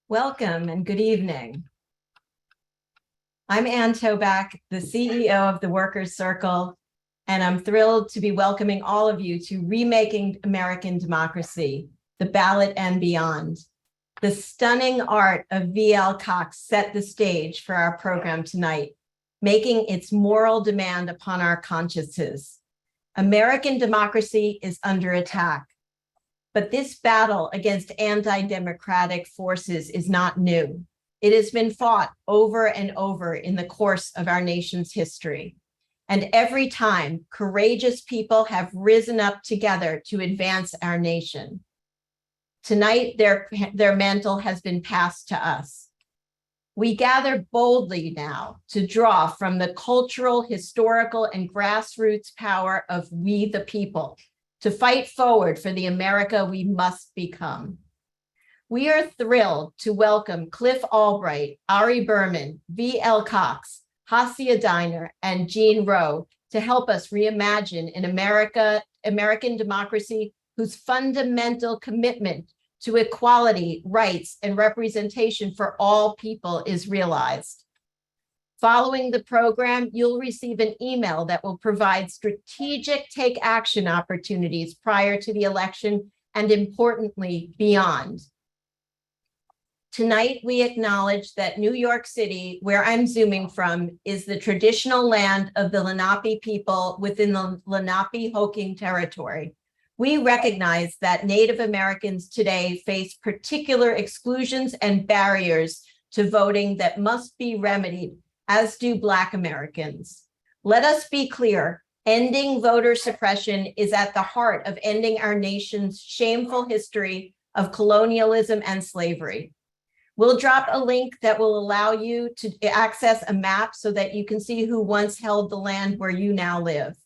Welcome and good evening. I'm Ann Toback, the CEO of the Workers' Circle, and I'm thrilled to be welcoming all of you to Remaking American Democracy, the Ballot and Beyond. The stunning art of V.L. Cox set the stage for our program tonight, making its moral demand upon our consciences. American democracy is under attack. But this battle against anti-democratic forces is not new. It has been fought over and over in the course of our nation's history. And every time, courageous people have risen up together to advance our nation. Tonight, their mantle has been passed to us. We gather boldly now to draw from the cultural, historical, and grassroots power of we the people, to fight forward for the America we must become. We are thrilled to welcome Cliff Albright, Ari Berman, V.L. Cox, Hasia Diner, and Jean Rohe to help us reimagine an American democracy whose fundamental commitment to equality, rights, and representation for all people is realized. Following the program, you'll receive an email that will provide strategic take action opportunities prior to the election and, importantly, beyond. Tonight, we acknowledge that New York City, where I'm zooming from, is the traditional land of the Lenape people within the Lenape-Hoking territory. We recognize that Native Americans today face particular exclusions and barriers to voting that must be remedied, as do Black Americans. Let us be clear, ending voter suppression is at the heart of ending our nation's shameful history of colonialism and slavery. We'll drop a link that will allow you to access a map so that you can see who once held the land where you now live.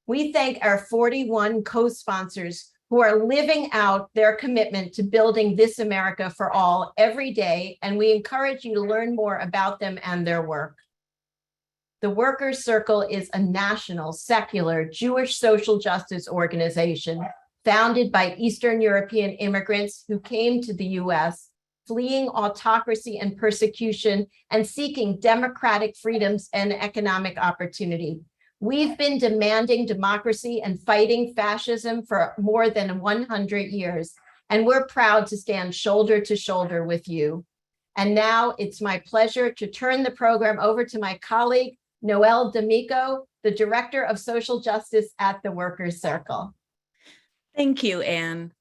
We thank our 41 co-sponsors who are living out their commitment to building this America for all every day, and we encourage you to learn more about them and their work. The Workers' Circle is a national, secular, Jewish social justice organization founded by Eastern European immigrants who came to the US, fleeing autocracy and persecution and seeking democratic freedoms and economic opportunity. We've been demanding democracy and fighting fascism for more than 100 years, and we're proud to stand shoulder to shoulder with you. And now it's my pleasure to turn the program over to my colleague, Noelle D'Amico, the Director of Social Justice at the Workers' Circle. Thank you, Anne.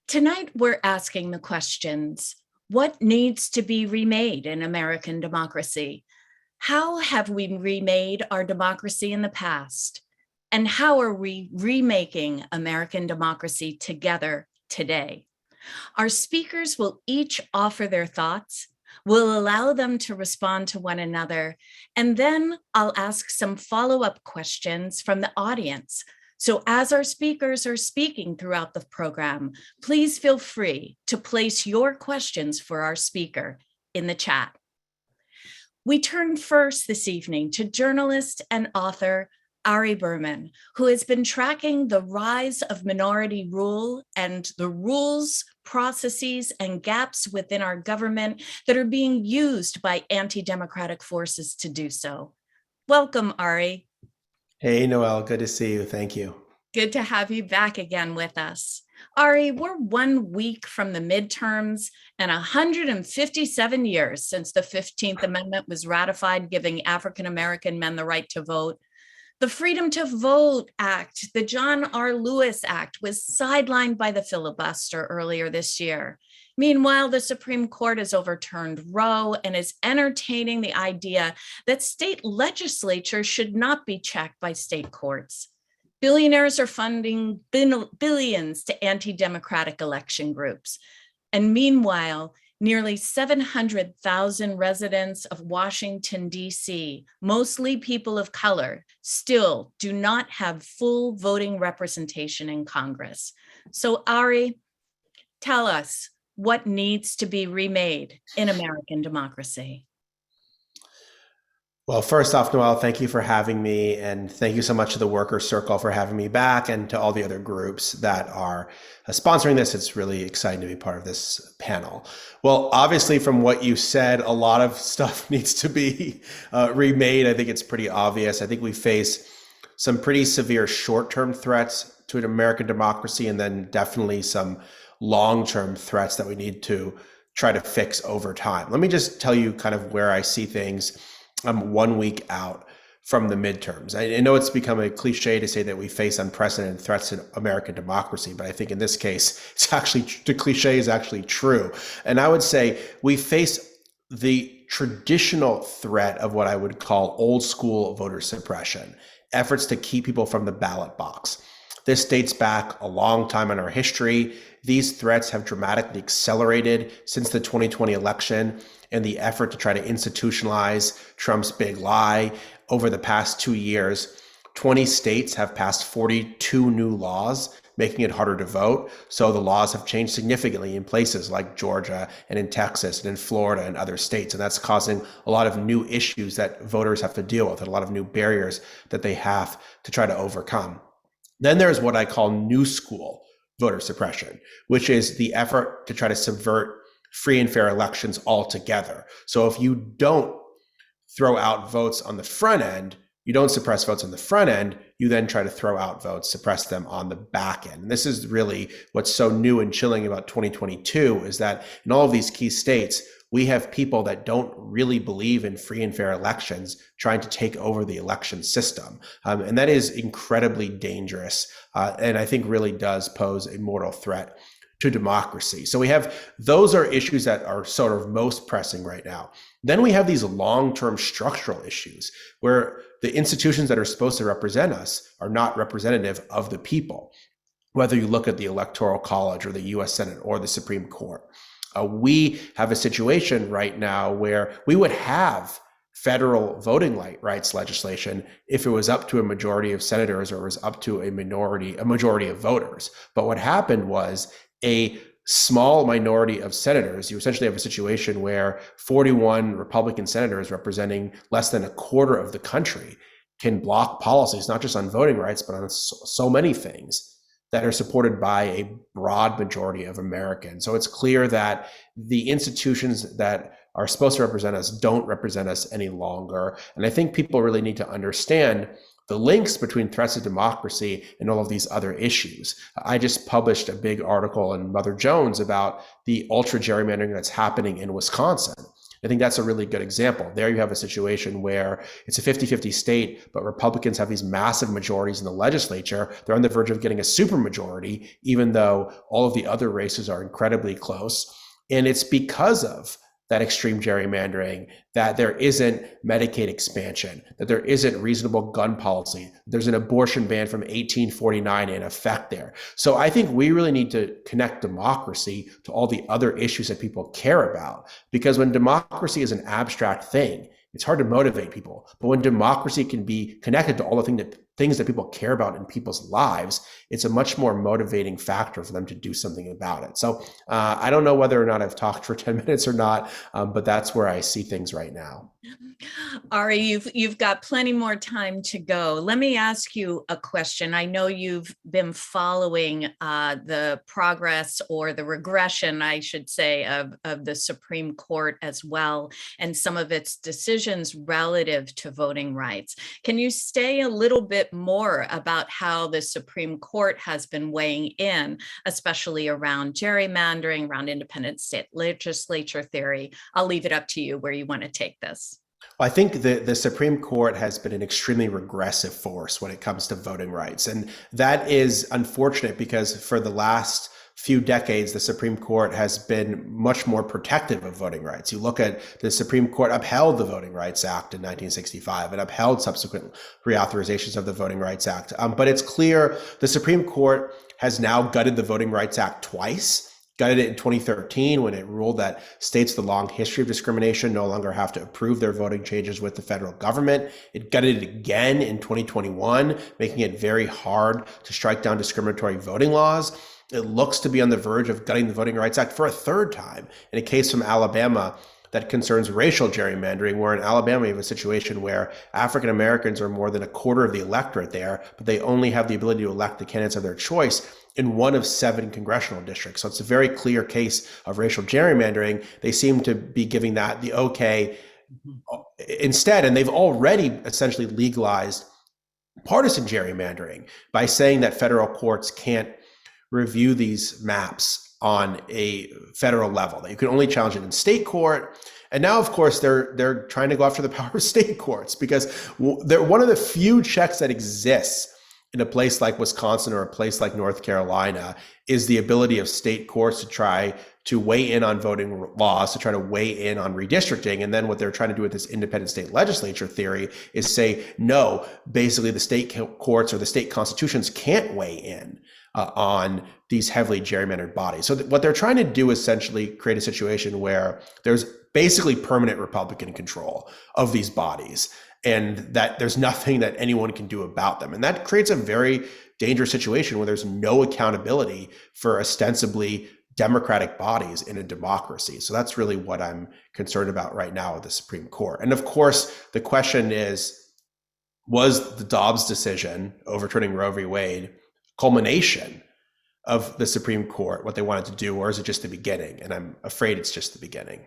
Tonight, we're asking the questions: what needs to be remade in American democracy? How have we remade our democracy in the past? And how are we remaking American democracy together today? Our speakers will each offer their thoughts. We'll allow them to respond to one another, and then I'll ask some follow-up questions from the audience. So as our speakers are speaking throughout the program, please feel free to place your questions for our speaker in the chat. We turn first this evening to journalist and author Ari Berman, who has been tracking the rise of minority rule and the rules, processes, and gaps within our government that are being used by anti-democratic forces to do so. Welcome, Ari. Hey, Noelle, good to see you. Thank you. Good to have you back again with us. Ari, we're 1 week from the midterms and 157 years since the 15th Amendment was ratified, giving African-American men the right to vote. The Freedom to Vote Act, the John R. Lewis Act, was sidelined by the filibuster earlier this year. Meanwhile, the Supreme Court has overturned Roe and is entertaining the idea that state legislatures should not be checked by state courts. Billionaires are funding billions to anti-democratic election groups. And meanwhile, nearly 700,000 residents of Washington, D.C., mostly people of color, still do not have full voting representation in Congress. So Ari, tell us what needs to be remade in American democracy. Well, first off, Noelle, thank you for having me. And thank you so much to the Workers' Circle for having me back and to all the other groups that are sponsoring this. It's really exciting to be part of this panel. Well, obviously, from what you said, a lot of stuff needs to be remade. I think it's pretty obvious. I think we face some pretty severe short-term threats to an American democracy, and then definitely some long-term threats that we need to try to fix over time. Let me just tell you kind of where I see things 1 week out from the midterms. I know it's become a cliche to say that we face unprecedented threats to American democracy, but I think in this case, it's actually, the cliche is actually true. And I would say we face the traditional threat of what I would call old school voter suppression, efforts to keep people from the ballot box. This dates back a long time in our history. These threats have dramatically accelerated since the 2020 election and the effort to try to institutionalize Trump's big lie. Over the past 2 years, 20 states have passed 42 new laws, making it harder to vote. So the laws have changed significantly in places like Georgia and in Texas and in Florida and other states. And that's causing a lot of new issues that voters have to deal with, and a lot of new barriers that they have to try to overcome. Then there's what I call new school voter suppression, which is the effort to try to subvert free and fair elections altogether. So if you don't throw out votes on the front end, you don't suppress votes on the front end, you then try to throw out votes, suppress them on the back end. And this is really what's so new and chilling about 2022 is that in all of these key states, we have people that don't really believe in free and fair elections trying to take over the election system. And that is incredibly dangerous. And I think really does pose a mortal threat to democracy. So we have, those are issues that are sort of most pressing right now. Then we have these long-term structural issues where the institutions that are supposed to represent us are not representative of the people. Whether you look at the Electoral College or the US Senate or the Supreme Court. We have a situation right now where we would have federal voting rights legislation if it was up to a majority of senators or it was up to a majority of voters. But what happened was a small minority of senators, you essentially have a situation where 41 Republican senators representing less than a quarter of the country can block policies, not just on voting rights, but on so many things that are supported by a broad majority of Americans. So it's clear that the institutions that are supposed to represent us don't represent us any longer. And I think people really need to understand the links between threats to democracy and all of these other issues. I just published a big article in Mother Jones about the ultra gerrymandering that's happening in Wisconsin. I think that's a really good example. There you have a situation where it's a 50-50 state, but Republicans have these massive majorities in the legislature. They're on the verge of getting a supermajority, even though all of the other races are incredibly close. And it's because of that extreme gerrymandering, that there isn't Medicaid expansion, that there isn't reasonable gun policy. There's an abortion ban from 1849 in effect there. So I think we really need to connect democracy to all the other issues that people care about. Because when democracy is an abstract thing, it's hard to motivate people. But when democracy can be connected to all the things that people care about in people's lives, it's a much more motivating factor for them to do something about it. So I don't know whether or not I've talked for 10 minutes or not, but that's where I see things right now. Ari, you've got plenty more time to go. Let me ask you a question. I know you've been following the progress, or the regression, I should say, of the Supreme Court as well, and some of its decisions relative to voting rights. Can you say a little bit more about how the Supreme Court has been weighing in, especially around gerrymandering, around independent state legislature theory? I'll leave it up to you where you want to take this. I think the Supreme Court has been an extremely regressive force when it comes to voting rights. And that is unfortunate because for the last few decades, the Supreme Court has been much more protective of voting rights. You look at the Supreme Court upheld the Voting Rights Act in 1965 and upheld subsequent reauthorizations of the Voting Rights Act. But it's clear the Supreme Court has now gutted the Voting Rights Act twice. Gutted it in 2013 when it ruled that states with a long history of discrimination no longer have to approve their voting changes with the federal government. It gutted it again in 2021, making it very hard to strike down discriminatory voting laws. It looks to be on the verge of gutting the Voting Rights Act for a third time in a case from Alabama that concerns racial gerrymandering, where in Alabama you have a situation where African Americans are more than a quarter of the electorate there, but they only have the ability to elect the candidates of their choice in one of 7 congressional districts. So it's a very clear case of racial gerrymandering. They seem to be giving that the okay instead, and they've already essentially legalized partisan gerrymandering by saying that federal courts can't review these maps on a federal level, that you can only challenge it in state court. And now, of course, they're trying to go after the power of state courts because they're one of the few checks that exists in a place like Wisconsin or a place like North Carolina is the ability of state courts to try to weigh in on voting laws, to try to weigh in on redistricting. And then what they're trying to do with this independent state legislature theory is say, no, basically the state courts or the state constitutions can't weigh in on these heavily gerrymandered bodies. So what they're trying to do is essentially create a situation where there's basically permanent Republican control of these bodies, and that there's nothing that anyone can do about them. And that creates a very dangerous situation where there's no accountability for ostensibly democratic bodies in a democracy. So that's really what I'm concerned about right now with the Supreme Court. And of course, the question is, was the Dobbs decision overturning Roe v. Wade culmination of the Supreme Court, what they wanted to do, or is it just the beginning? And I'm afraid it's just the beginning.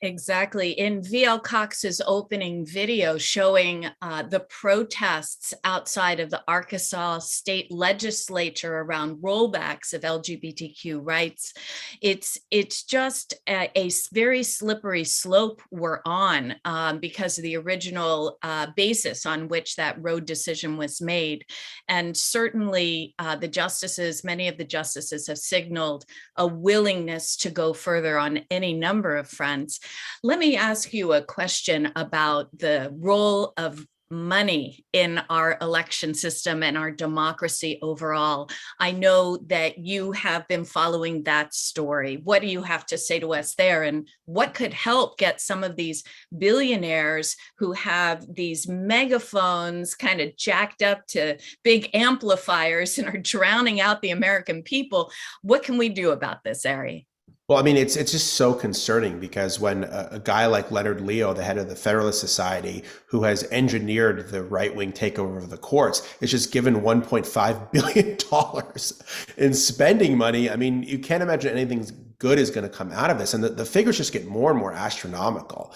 Exactly. In VL Cox's opening video showing the protests outside of the Arkansas state legislature around rollbacks of LGBTQ rights, it's just a very slippery slope we're on because of the original basis on which that Roe decision was made. And certainly the justices, many of the justices have signaled a willingness to go further on any number of fronts. Let me ask you a question about the role of money in our election system and our democracy overall. I know that you have been following that story. What do you have to say to us there? And what could help get some of these billionaires who have these megaphones kind of jacked up to big amplifiers and are drowning out the American people? What can we do about this, Ari? Well, I mean, it's just so concerning because when a guy like Leonard Leo, the head of the Federalist Society, who has engineered the right-wing takeover of the courts, is just given $1.5 billion in spending money, I mean, you can't imagine anything good is going to come out of this. And the figures just get more and more astronomical.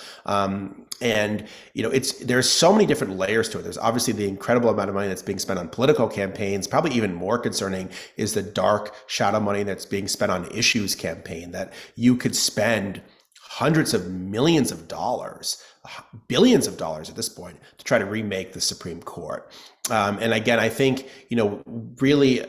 And, you know, there's so many different layers to it. There's obviously the incredible amount of money that's being spent on political campaigns. Probably even more concerning is the dark shadow money that's being spent on issues campaign, that you could spend hundreds of millions of dollars, billions of dollars at this point, to try to remake the Supreme Court. And again, I think, you know, really,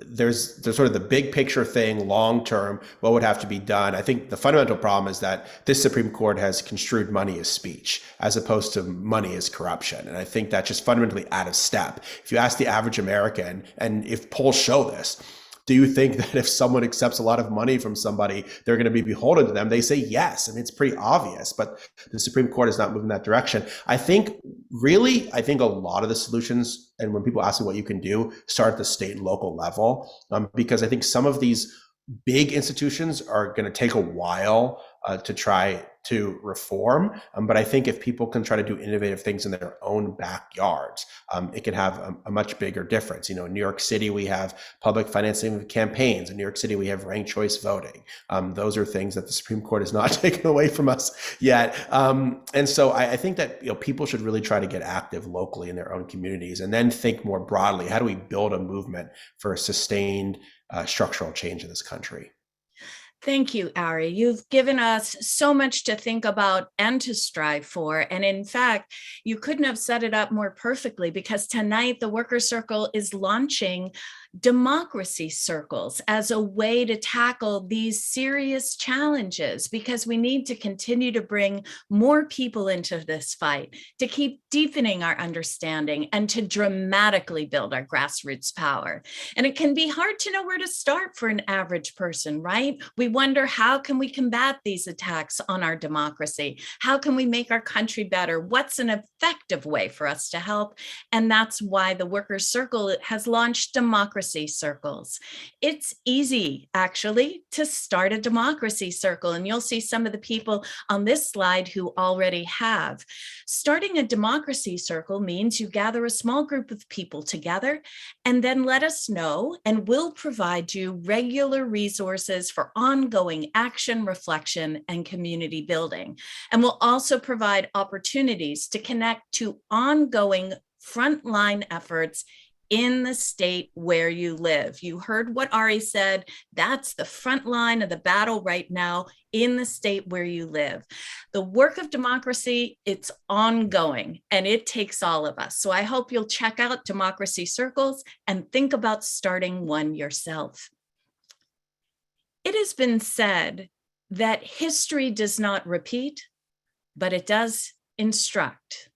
there's sort of the big picture thing, long term, what would have to be done. I think the fundamental problem is that this Supreme Court has construed money as speech as opposed to money as corruption. And I think that's just fundamentally out of step. If you ask the average American, and if polls show this, do you think that if someone accepts a lot of money from somebody, they're going to be beholden to them? They say yes. And it's pretty obvious, but the Supreme Court is not moving that direction. I think a lot of the solutions, and when people ask me what you can do, start at the state and local level, because I think some of these big institutions are going to take a while to try to reform. But I think if people can try to do innovative things in their own backyards, it can have a much bigger difference. In New York City, we have public financing of campaigns. In New York City, we have ranked choice voting. Those are things that the Supreme Court has not taken away from us yet. And so I think that people should really try to get active locally in their own communities, and then think more broadly, how do we build a movement for a sustained structural change in this country? Thank you, Ari. You've given us so much to think about and to strive for. And in fact, you couldn't have set it up more perfectly, because tonight the Workers' Circle is launching democracy circles as a way to tackle these serious challenges, because we need to continue to bring more people into this fight, to keep deepening our understanding, and to dramatically build our grassroots power. And it can be hard to know where to start for an average person, right? We wonder, how can we combat these attacks on our democracy? How can we make our country better? What's an effective way for us to help? And that's why the Workers' Circle has launched democracy circles. It's easy, actually, to start a democracy circle, and you'll see some of the people on this slide who already have. Starting a democracy circle means you gather a small group of people together and then let us know, and we'll provide you regular resources for ongoing action, reflection, and community building. And we'll also provide opportunities to connect to ongoing frontline efforts in the state where you live. You heard what Ari said. That's the front line of the battle right now, in the state where you live. The work of democracy, it's ongoing, and it takes all of us. So I hope you'll check out democracy circles and think about starting one yourself. It has been said that history does not repeat, but it does instruct.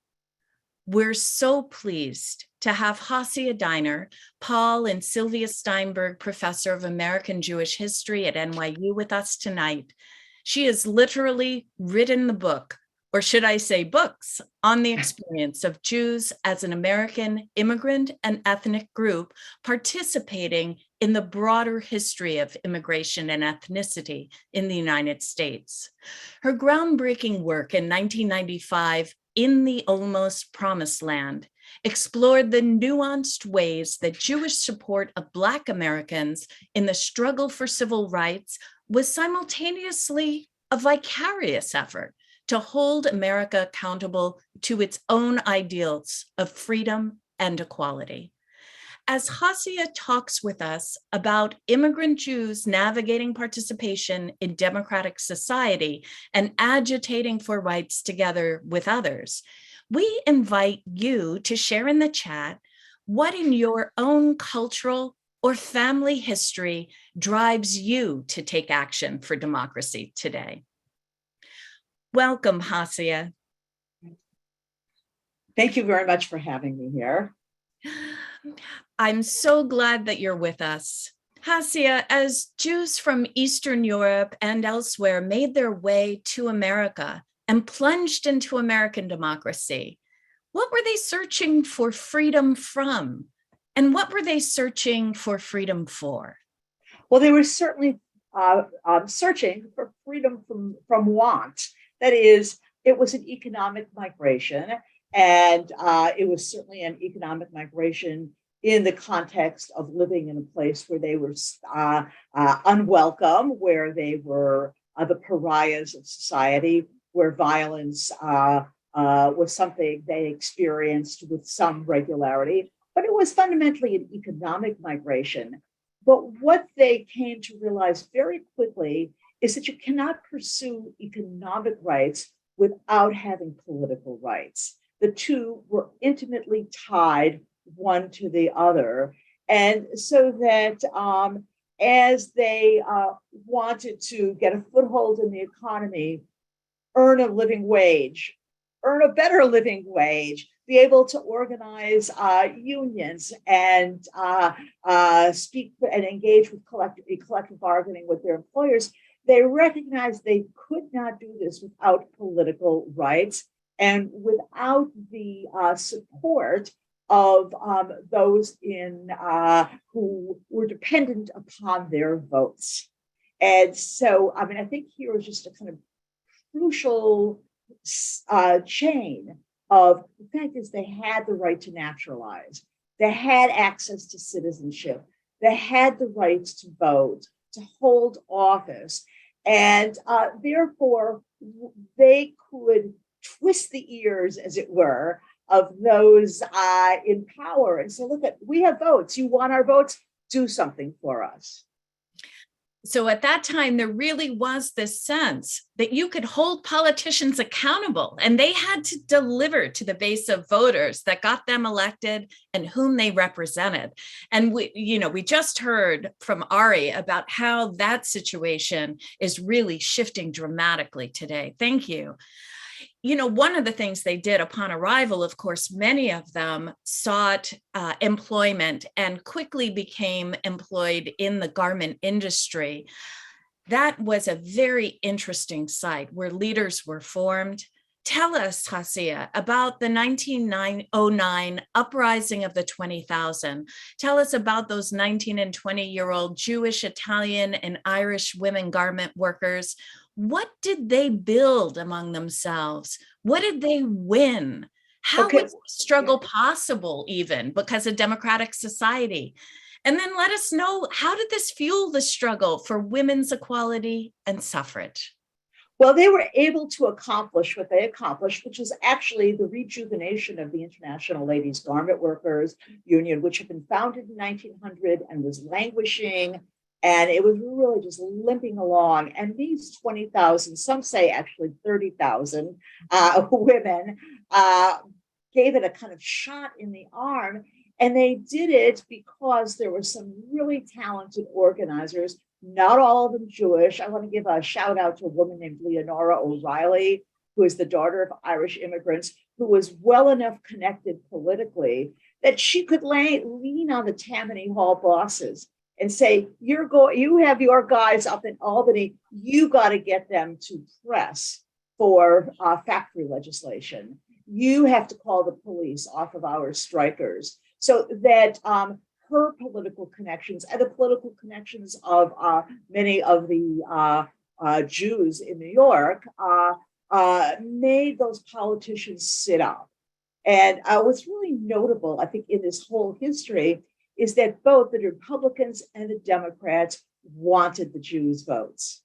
We're so pleased to have Hasia Diner, Paul and Sylvia Steinberg Professor of American Jewish History at NYU, with us tonight. She has literally written the book, or should I say books, on the experience of Jews as an American immigrant and ethnic group participating in the broader history of immigration and ethnicity in the United States. Her groundbreaking work in 1995, In the Almost Promised Land, explored the nuanced ways that Jewish support of Black Americans in the struggle for civil rights was simultaneously a vicarious effort to hold America accountable to its own ideals of freedom and equality. As Hasia talks with us about immigrant Jews navigating participation in democratic society and agitating for rights together with others, we invite you to share in the chat what in your own cultural or family history drives you to take action for democracy today. Welcome, Hasia. Thank you very much for having me here. I'm so glad that you're with us. Hasia, as Jews from Eastern Europe and elsewhere made their way to America and plunged into American democracy, what were they searching for freedom from? And what were they searching for freedom for? Well, they were certainly searching for freedom from want. That is, it was an economic migration, and it was certainly an economic migration in the context of living in a place where they were unwelcome, where they were the pariahs of society, where violence was something they experienced with some regularity. But it was fundamentally an economic migration. But what they came to realize very quickly is that you cannot pursue economic rights without having political rights. The two were intimately tied one to the other. And so that as they wanted to get a foothold in the economy, earn a living wage, earn a better living wage, be able to organize unions and speak and engage with collective bargaining with their employers, they recognized they could not do this without political rights and without the support of those who were dependent upon their votes. And so, I mean, I think here is just a kind of crucial chain of the fact is they had the right to naturalize, they had access to citizenship, they had the rights to vote, to hold office, and therefore they could twist the ears, as it were, of those in power and say, look, we have votes, you want our votes, do something for us. So at that time, there really was this sense that you could hold politicians accountable, and they had to deliver to the base of voters that got them elected and whom they represented. And we just heard from Ari about how that situation is really shifting dramatically today. Thank you. One of the things they did upon arrival, of course, many of them sought employment and quickly became employed in the garment industry. That was a very interesting site where leaders were formed. Tell us, Hasia, about the 1909 uprising of the 20,000. Tell us about those 19 and 20-year-old Jewish, Italian, and Irish women garment workers. What did they build among themselves? What did they win? How was the struggle possible, even because of democratic society? And then let us know, how did this fuel the struggle for women's equality and suffrage? Well, they were able to accomplish what they accomplished, which was actually the rejuvenation of the International Ladies Garment Workers Union, which had been founded in 1900 and was languishing. And it was really just limping along. And these 20,000, some say actually 30,000 women gave it a kind of shot in the arm. And they did it because there were some really talented organizers, not all of them Jewish. I want to give a shout out to a woman named Leonora O'Reilly, who is the daughter of Irish immigrants, who was well enough connected politically that she could lean on the Tammany Hall bosses and say, you have your guys up in Albany, you got to get them to press for factory legislation. You have to call the police off of our strikers. So that her political connections and the political connections of many of the Jews in New York made those politicians sit up. And what's really notable, I think, in this whole history is that both the Republicans and the Democrats wanted the Jews' votes.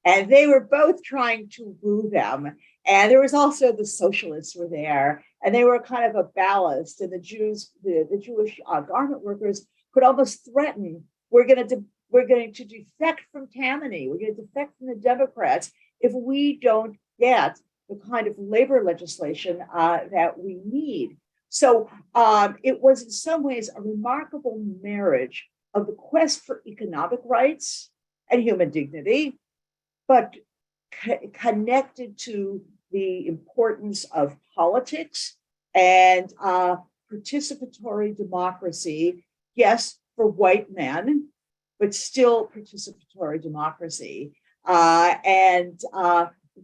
And they were both trying to woo them. And there was also the socialists were there, and they were kind of a ballast. And the Jews, the Jewish garment workers could almost threaten, we're going to defect from Tammany, we're going to defect from the Democrats if we don't get the kind of labor legislation that we need. So it was in some ways a remarkable marriage of the quest for economic rights and human dignity, but connected to the importance of politics and participatory democracy. Yes, for white men, but still participatory democracy. And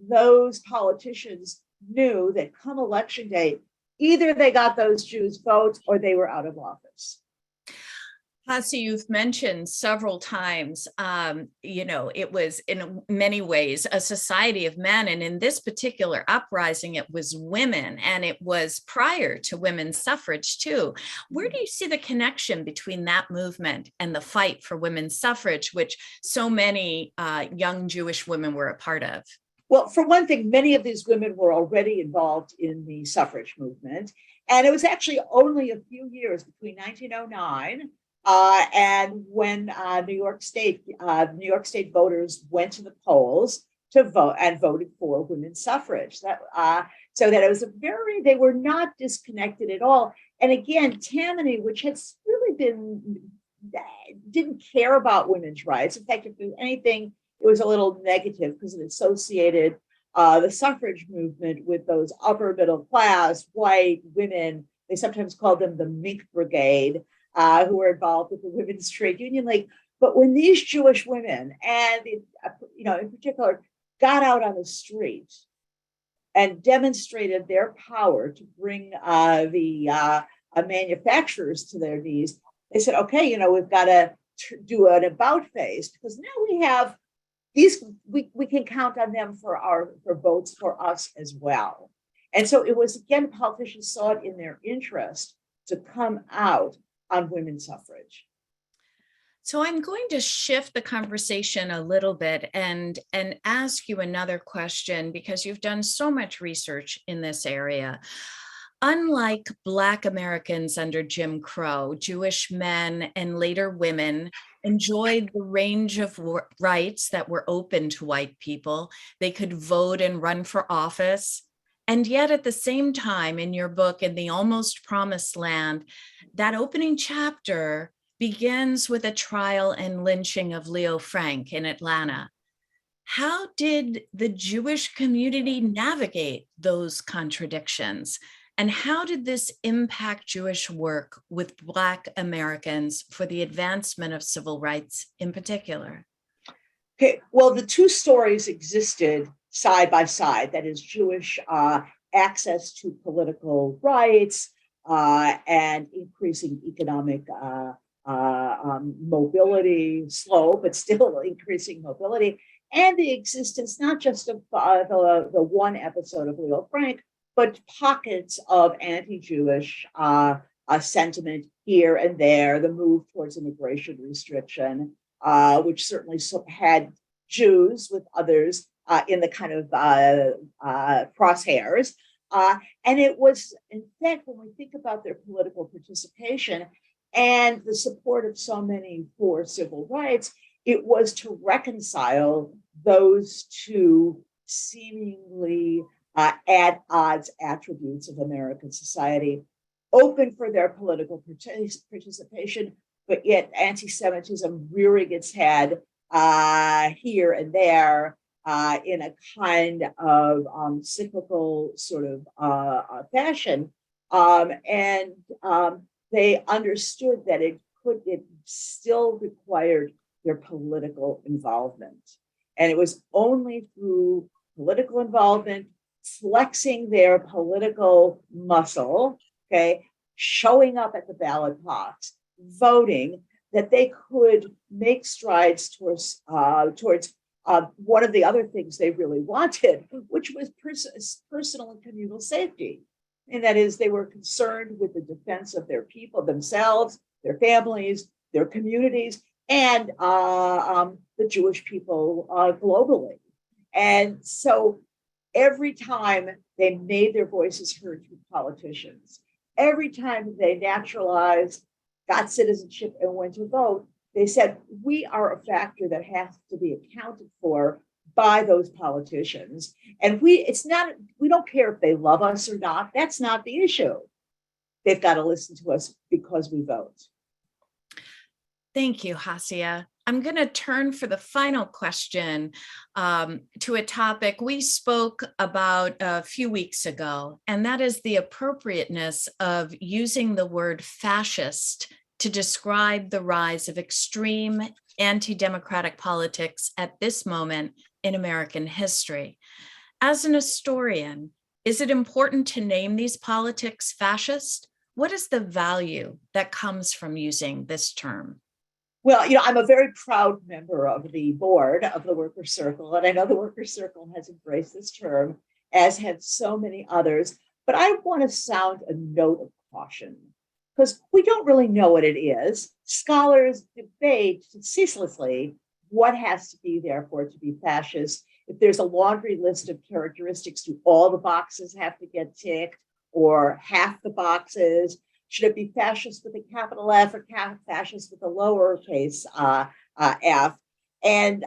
those politicians knew that come election day, either they got those Jews' votes or they were out of office. Hasia, you've mentioned several times, it was in many ways a society of men. And in this particular uprising, it was women, and it was prior to women's suffrage too. Where do you see the connection between that movement and the fight for women's suffrage, which so many young Jewish women were a part of? Well, for one thing, many of these women were already involved in the suffrage movement. And it was actually only a few years between 1909 and when New York State voters went to the polls to vote and voted for women's suffrage. So that it was they were not disconnected at all. And again, Tammany, which had really didn't care about women's rights. In fact, if there was anything, it was a little negative because it associated the suffrage movement with those upper middle class white women. They sometimes called them the Mink Brigade, who were involved with the Women's Trade Union League. But when these Jewish women, and in particular, got out on the street and demonstrated their power to bring the manufacturers to their knees, they said, okay, we've got to do an about face, because now we have these, we can count on them for votes for us as well. And so it was, again, politicians saw it in their interest to come out on women's suffrage. So I'm going to shift the conversation a little bit and ask you another question, because you've done so much research in this area. Unlike Black Americans under Jim Crow, Jewish men and later women enjoyed the range of rights that were open to white people. They could vote and run for office. And yet at the same time, in your book, In the Almost Promised Land, that opening chapter begins with a trial and lynching of Leo Frank in Atlanta. How did the Jewish community navigate those contradictions? And how did this impact Jewish work with Black Americans for the advancement of civil rights in particular? Okay, well, the two stories existed side by side. That is, Jewish access to political rights and increasing economic mobility, slow, but still increasing mobility, and the existence not just of the one episode of Leo Frank, but pockets of anti-Jewish sentiment here and there, the move towards immigration restriction, which certainly had Jews with others in the kind of crosshairs. And it was, in fact, when we think about their political participation and the support of so many for civil rights, it was to reconcile those two seemingly at odds attributes of American society, open for their political participation, but yet anti-Semitism rearing its head here and there in a kind of cyclical sort of fashion. They understood that it still required their political involvement. And it was only through political involvement, flexing their political muscle, okay, showing up at the ballot box, voting, that they could make strides towards one of the other things they really wanted, which was personal and communal safety. And that is, they were concerned with the defense of their people, themselves, their families, their communities, and the Jewish people globally. And so every time they made their voices heard through politicians, every time they naturalized, got citizenship, and went to vote, they said, we are a factor that has to be accounted for by those politicians. And we don't care if they love us or not. That's not the issue. They've got to listen to us because we vote. Thank you, Hasia. I'm going to turn for the final question to a topic we spoke about a few weeks ago, and that is the appropriateness of using the word fascist to describe the rise of extreme anti-democratic politics at this moment in American history. As an historian, is it important to name these politics fascist? What is the value that comes from using this term? Well, I'm a very proud member of the board of the Workers' Circle, and I know the Workers' Circle has embraced this term, as have so many others. But I want to sound a note of caution, because we don't really know what it is. Scholars debate ceaselessly what has to be there for it to be fascist. If there's a laundry list of characteristics, do all the boxes have to get ticked, or half the boxes? Should it be fascist with a capital F or fascist with a lowercase f? And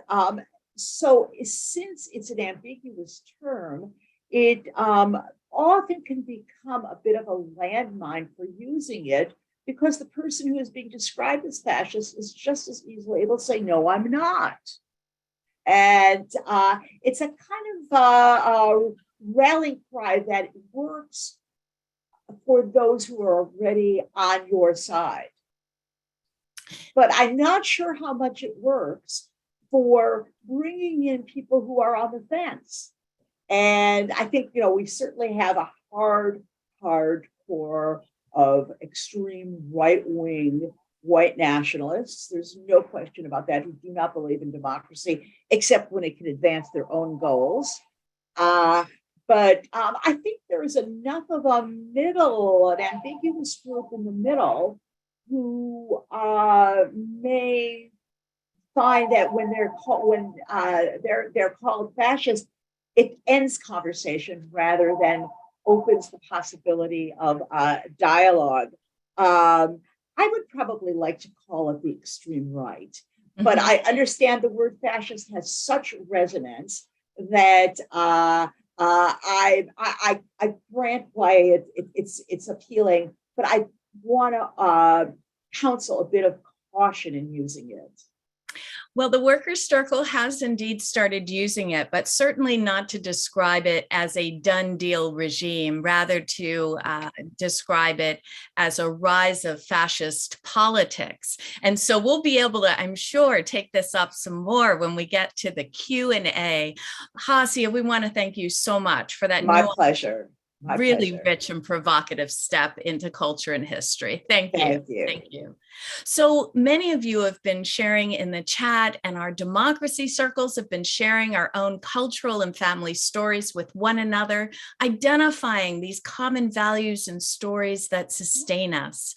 so since it's an ambiguous term, it often can become a bit of a landmine for using it, because the person who is being described as fascist is just as easily able to say, no, I'm not. And it's a kind of rallying cry that works for those who are already on your side. But I'm not sure how much it works for bringing in people who are on the fence. And I think, we certainly have a hardcore of extreme right-wing white nationalists. There's no question about that, who do not believe in democracy, except when it can advance their own goals. But I think there is enough of a middle, an ambiguous group in the middle, who may find that when they're called fascist, it ends conversation rather than opens the possibility of dialogue. I would probably like to call it the extreme right, but I understand the word fascist has such resonance that I grant why it's appealing, but I want to counsel a bit of caution in using it. Well, the Workers' Circle has indeed started using it, but certainly not to describe it as a done deal regime, rather to describe it as a rise of fascist politics. And so we'll be able to, I'm sure, take this up some more when we get to the Q&A. Hasia, we want to thank you so much for that. My pleasure. Really rich and provocative step into culture and history. Thank you. Thank you. So many of you have been sharing in the chat, and our democracy circles have been sharing our own cultural and family stories with one another, identifying these common values and stories that sustain us.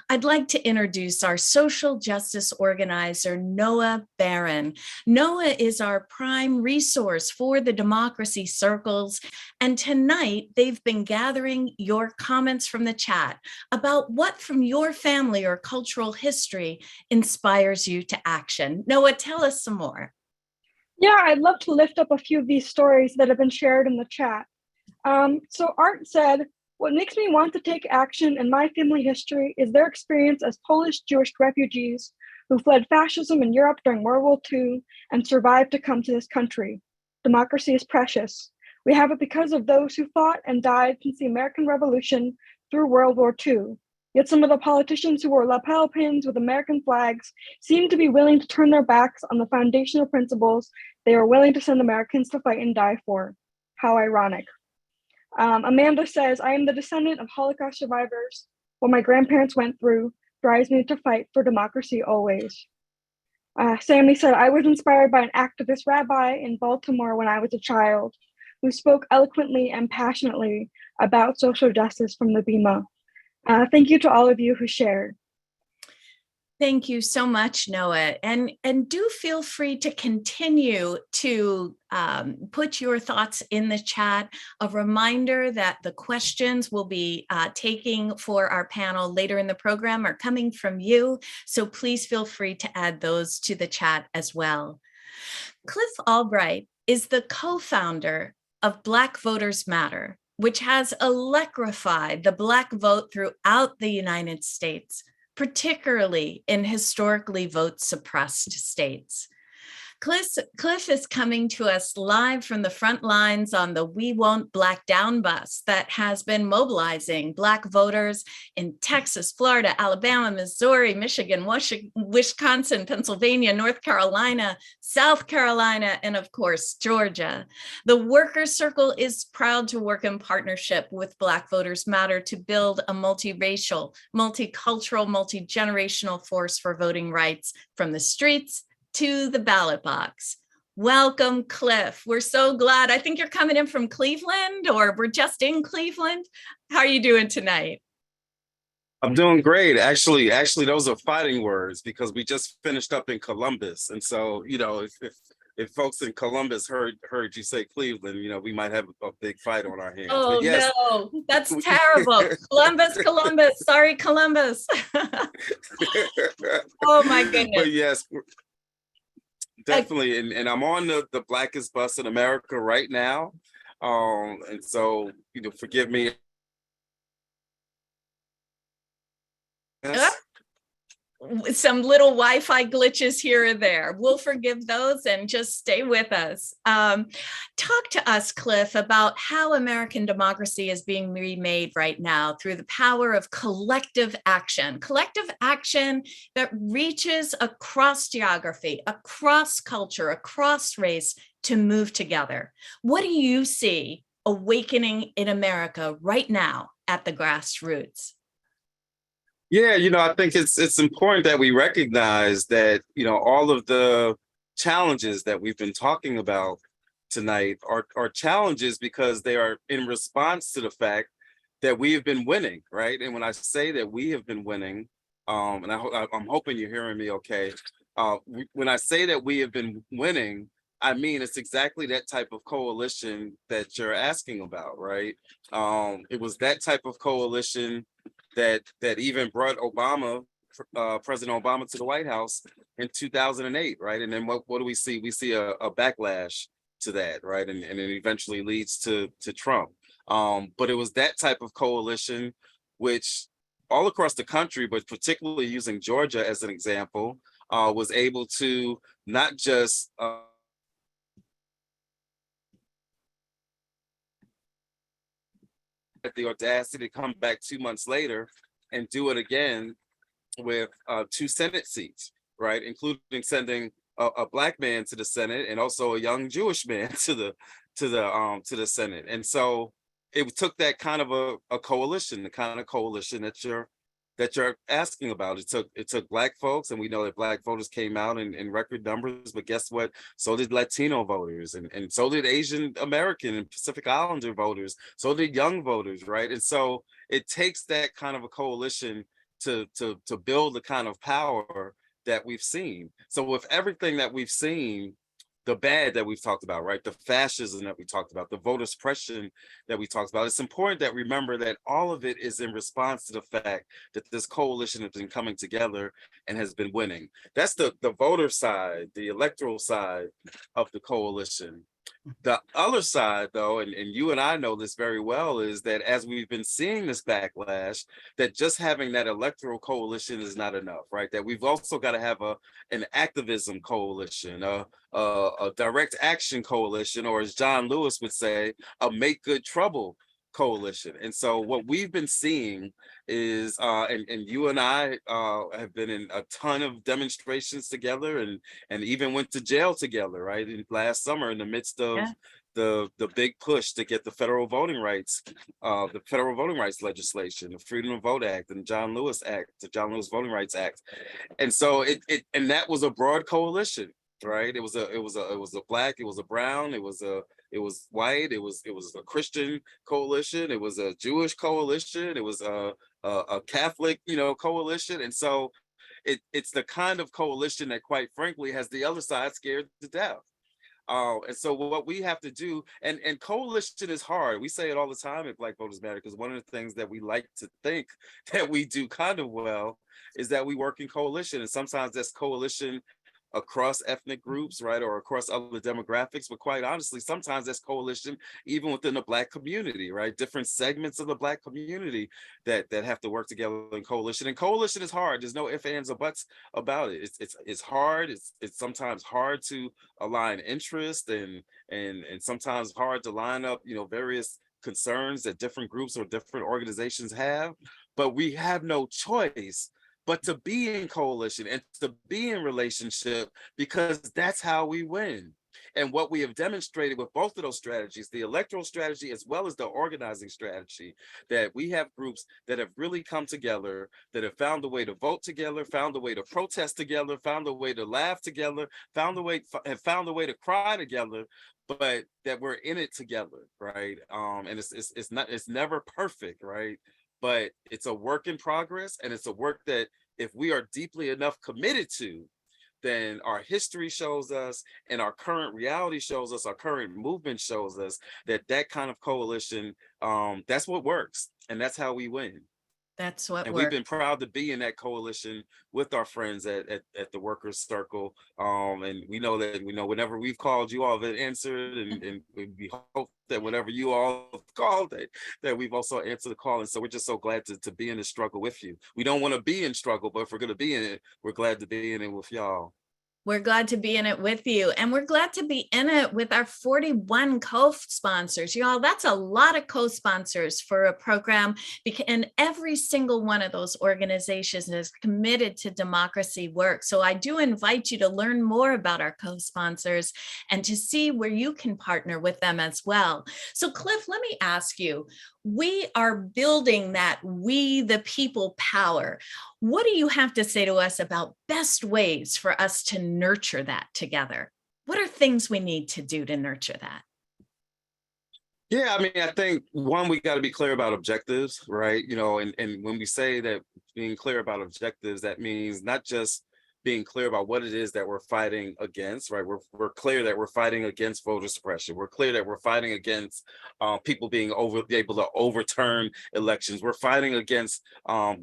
I'd like to introduce our social justice organizer, Noah Barron. Noah is our prime resource for the democracy circles, and tonight they've been gathering your comments from the chat about what from your family or cultural history inspires you to action. Noah, tell us some more. Yeah, I'd love to lift up a few of these stories that have been shared in the chat. So Art said, what makes me want to take action in my family history is their experience as Polish Jewish refugees who fled fascism in Europe during World War II and survived to come to this country. Democracy is precious. We have it because of those who fought and died since the American Revolution through World War II. Yet some of the politicians who wore lapel pins with American flags seem to be willing to turn their backs on the foundational principles they were willing to send Americans to fight and die for. How ironic. Amanda says, I am the descendant of Holocaust survivors. What my grandparents went through drives me to fight for democracy always. Sammy said, I was inspired by an activist rabbi in Baltimore when I was a child, who spoke eloquently and passionately about social justice from the Bima. Thank you to all of you who shared. Thank you so much, Noah. And do feel free to continue to put your thoughts in the chat. A reminder that the questions we'll be taking for our panel later in the program are coming from you. So please feel free to add those to the chat as well. Cliff Albright is the co-founder of Black Voters Matter, which has electrified the Black vote throughout the United States, particularly in historically vote-suppressed states. Cliff is coming to us live from the front lines on the We Won't Black Down bus that has been mobilizing Black voters in Texas, Florida, Alabama, Missouri, Michigan, Wisconsin, Pennsylvania, North Carolina, South Carolina, and of course, Georgia. The Workers' Circle is proud to work in partnership with Black Voters Matter to build a multiracial, multicultural, multi-generational force for voting rights from the streets to the ballot box. Welcome, Cliff. We're so glad. I think you're coming in from Cleveland, or we're just in Cleveland. How are you doing tonight? I'm doing great. Actually, those are fighting words because we just finished up in Columbus. And so, if folks in Columbus heard you say Cleveland, we might have a big fight on our hands. Oh, yes, no, that's terrible. Columbus. Sorry, Columbus. Oh, my goodness. But yes, definitely. And I'm on the blackest bus in America right now. And so, forgive me. some little Wi-Fi glitches here or there. We'll forgive those and just stay with us. Talk to us, Cliff, about how American democracy is being remade right now through the power of collective action that reaches across geography, across culture, across race to move together. What do you see awakening in America right now at the grassroots? Yeah, I think it's important that we recognize that, all of the challenges that we've been talking about tonight are challenges because they are in response to the fact that we have been winning, right? And when I say that we have been winning, and I'm hoping you're hearing me okay. When I say that we have been winning, I mean it's exactly that type of coalition that you're asking about, right? It was that type of coalition that even brought President Obama to the White House in 2008, right? And then what do we see? We see a backlash to that, right? And it eventually leads to Trump. But it was that type of coalition, which all across the country, but particularly using Georgia as an example, was able to not just the audacity to come back 2 months later and do it again with 2 Senate seats, right? Including sending a black man to the Senate and also a young Jewish man to the Senate. And so it took that kind of a coalition, the kind of coalition that you're asking about. It took black folks, and we know that black voters came out in record numbers, but guess what? So did Latino voters, and so did Asian American and Pacific Islander voters, so did young voters, right? And so it takes that kind of a coalition to build the kind of power that we've seen. So with everything that we've seen, the bad that we've talked about, right? The fascism that we talked about, the voter suppression that we talked about. It's important that remember that all of it is in response to the fact that this coalition has been coming together and has been winning. That's the voter side, the electoral side of the coalition. The other side, though, and you and I know this very well, is that as we've been seeing this backlash, that just having that electoral coalition is not enough, right? That we've also got to have an activism coalition, a direct action coalition, or as John Lewis would say, a make good trouble coalition. And so what we've been seeing is, and you and I have been in a ton of demonstrations together, and even went to jail together, right? Last summer, in the midst of the big push to get the federal voting rights legislation, the Freedom to Vote Act, and John Lewis Act, the John Lewis Voting Rights Act. And so and that was a broad coalition, right? It was a black, it was a brown, it was white, it was a Christian coalition, it was a Jewish coalition, it was a Catholic, coalition. And so it's the kind of coalition that, quite frankly, has the other side scared to death. And so what we have to do, and coalition is hard. We say it all the time at Black Voters Matter, because one of the things that we like to think that we do kind of well is that we work in coalition. And sometimes that's coalition across ethnic groups, right, or across other demographics. But quite honestly, sometimes that's coalition even within the Black community, right? Different segments of the Black community that have to work together in coalition. And coalition is hard. There's no ifs, ands, or buts about it. It's hard. It's sometimes hard to align interest, and sometimes hard to line up, various concerns that different groups or different organizations have. But we have no choice but to be in coalition and to be in relationship, because that's how we win. And what we have demonstrated with both of those strategies, the electoral strategy as well as the organizing strategy, that we have groups that have really come together, that have found a way to vote together, found a way to protest together, found a way to laugh together, have found a way to cry together, but that we're in it together, right? And it's never perfect, right? But it's a work in progress, and it's a work that, if we are deeply enough committed to, then our history shows us, and our current reality shows us, our current movement shows us that kind of coalition, that's what works, and that's how we win. That's what And we're we've been proud to be in that coalition with our friends at the Workers Circle. And we know whenever we've called, you all have answered, and we hope that whenever you all have called, that we've also answered the call. And so we're just so glad to be in this struggle with you. We don't want to be in struggle, but if we're going to be in it, we're glad to be in it with y'all. We're glad to be in it with you. And we're glad to be in it with our 41 co-sponsors. Y'all, that's a lot of co-sponsors for a program. And every single one of those organizations is committed to democracy work. So I do invite you to learn more about our co-sponsors and to see where you can partner with them as well. So Cliff, let me ask you, we are building that we the people power. What do you have to say to us about best ways for us to nurture that together? What are things we need to do to nurture that? Yeah, I mean, I think one, we got to be clear about objectives, right? And when we say that being clear about objectives, that means not just being clear about what it is that we're fighting against, right? We're clear that we're fighting against voter suppression. We're clear that we're fighting against people being able to overturn elections. We're fighting against